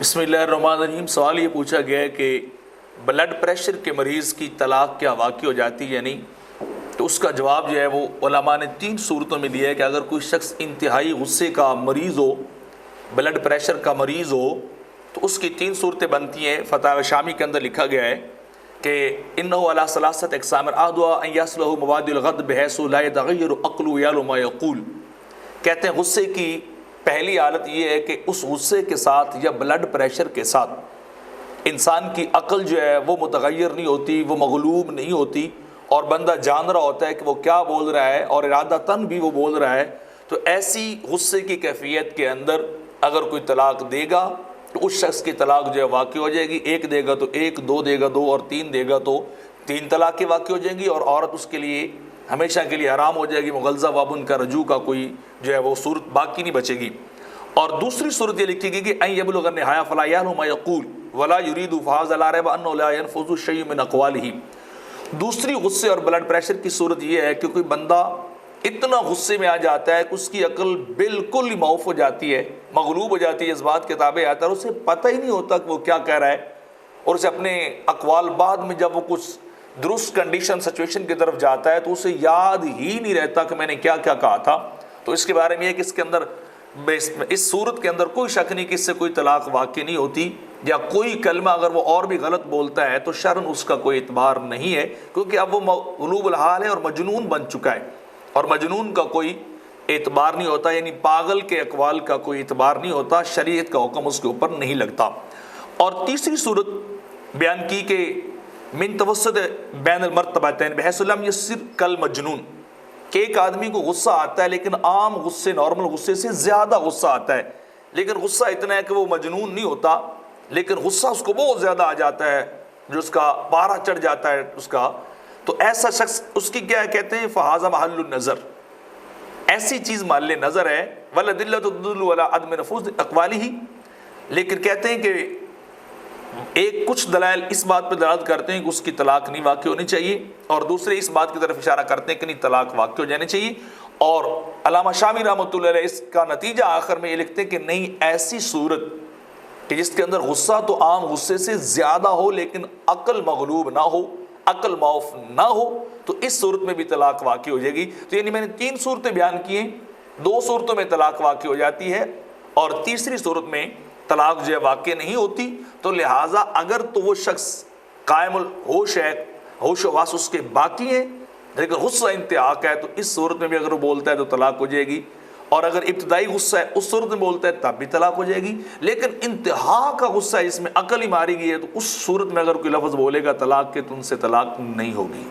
بسم اللہ الرحمن الرحیم۔ سوال یہ پوچھا گیا ہے کہ بلڈ پریشر کے مریض کی طلاق کیا واقع ہو جاتی ہے یا نہیں؟ تو اس کا جواب جو ہے وہ علماء نے 3 صورتوں میں دیا ہے کہ اگر کوئی شخص انتہائی غصے کا مریض ہو، بلڈ پریشر کا مریض ہو، تو اس کی 3 صورتیں بنتی ہیں۔ فتاوی شامی کے اندر لکھا گیا ہے کہ انه علی ثلاثه اقسام احدها ان يصله مواد الغضب بحيث لا يتغير عقله ويعلم ما يقول۔ کہتے ہیں غصے کی پہلی حالت یہ ہے کہ اس غصے کے ساتھ یا بلڈ پریشر کے ساتھ انسان کی عقل جو ہے وہ متغیر نہیں ہوتی، وہ مغلوب نہیں ہوتی، اور بندہ جان رہا ہوتا ہے کہ وہ کیا بول رہا ہے اور ارادتاً بھی وہ بول رہا ہے۔ تو ایسی غصے کی کیفیت کے اندر اگر کوئی طلاق دے گا تو اس شخص کی طلاق جو ہے واقع ہو جائے گی۔ 1 دے گا تو 1، 2 دے گا 2، اور 3 دے گا تو 3 طلاقیں واقع ہو جائیں گی، اور عورت اس کے لیے ہمیشہ کے لیے حرام ہو جائے گی۔ مغلظہ وابن کا رجوع کا کوئی جو ہے وہ صورت باقی نہیں بچے گی۔ اور دوسری صورت یہ لکھی گئی کہ ان یبلغ النہایہ فلا یعلم ما یقول ولا یرید فهذا لا ریب انه لا ينفذ شیء من اقواله۔ دوسری غصے اور بلڈ پریشر کی صورت یہ ہے کہ کوئی بندہ اتنا غصے میں آ جاتا ہے کہ اس کی عقل بالکل ہی معاف ہو جاتی ہے، مغلوب ہو جاتی ہے، جذبات کے تابع آتا ہے، اور اسے پتہ ہی نہیں ہوتا کہ وہ کیا کہہ رہا ہے، اور اسے اپنے اقوال بعد میں جب وہ کچھ درست کنڈیشن سچویشن کی طرف جاتا ہے تو اسے یاد ہی نہیں رہتا کہ میں نے کیا کیا کہا تھا۔ تو اس کے بارے میں یہ کہ اس کے اندر اس صورت کے اندر کوئی شک نہیں کہ اس سے کوئی طلاق واقع نہیں ہوتی، یا کوئی کلمہ اگر وہ اور بھی غلط بولتا ہے تو شرعاً اس کا کوئی اعتبار نہیں ہے، کیونکہ اب وہ مغلوب الحال ہے اور مجنون بن چکا ہے، اور مجنون کا کوئی اعتبار نہیں ہوتا، یعنی پاگل کے اقوال کا کوئی اعتبار نہیں ہوتا، شریعت کا حکم اس کے اوپر نہیں لگتا۔ اور تیسری صورت بیان کی کہ من توسط بین المرتبتین بحیث لم یصر کالمجنون، کہ ایک آدمی کو غصہ آتا ہے لیکن عام غصے، نارمل غصے سے زیادہ غصہ آتا ہے، لیکن غصہ اتنا ہے کہ وہ مجنون نہیں ہوتا، لیکن غصہ اس کو بہت زیادہ آ جاتا ہے، جو اس کا پارا چڑھ جاتا ہے اس کا، تو ایسا شخص اس کی کیا کہتے ہیں فہذا محل النظر، ایسی چیز محل نظر ہے، والادلۃ تدل علی عدم نفوذ اقوالہ، لیکن کہتے ہیں کہ کچھ دلائل اس بات پہ دلالت کرتے ہیں کہ اس کی طلاق نہیں واقع ہونی چاہیے، اور دوسرے اس بات کی طرف اشارہ کرتے ہیں کہ نہیں طلاق واقع ہو جانی چاہیے۔ اور علامہ شامی رحمۃ اللہ علیہ اس کا نتیجہ آخر میں یہ لکھتے ہیں کہ نہیں، ایسی صورت کہ جس کے اندر غصہ تو عام غصے سے زیادہ ہو لیکن عقل مغلوب نہ ہو، عقل معاف نہ ہو، تو اس صورت میں بھی طلاق واقع ہو جائے گی۔ تو یعنی میں نے 3 صورتیں بیان کی ہیں، 2 صورتوں میں طلاق واقع ہو جاتی ہے اور تیسری صورت میں طلاق جو ہے واقع نہیں ہوتی۔ تو لہٰذا اگر تو وہ شخص قائم الہوش ہے، ہوش و حواس اس کے باقی ہیں، لیکن غصہ انتہا کا ہے، تو اس صورت میں بھی اگر وہ بولتا ہے تو طلاق ہو جائے گی، اور اگر ابتدائی غصہ ہے اس صورت میں بولتا ہے تب بھی طلاق ہو جائے گی۔ لیکن انتہا کا غصہ ہے جس میں عقل ہی ماری گئی ہے، تو اس صورت میں اگر کوئی لفظ بولے گا طلاق کے تو ان سے طلاق نہیں ہوگی۔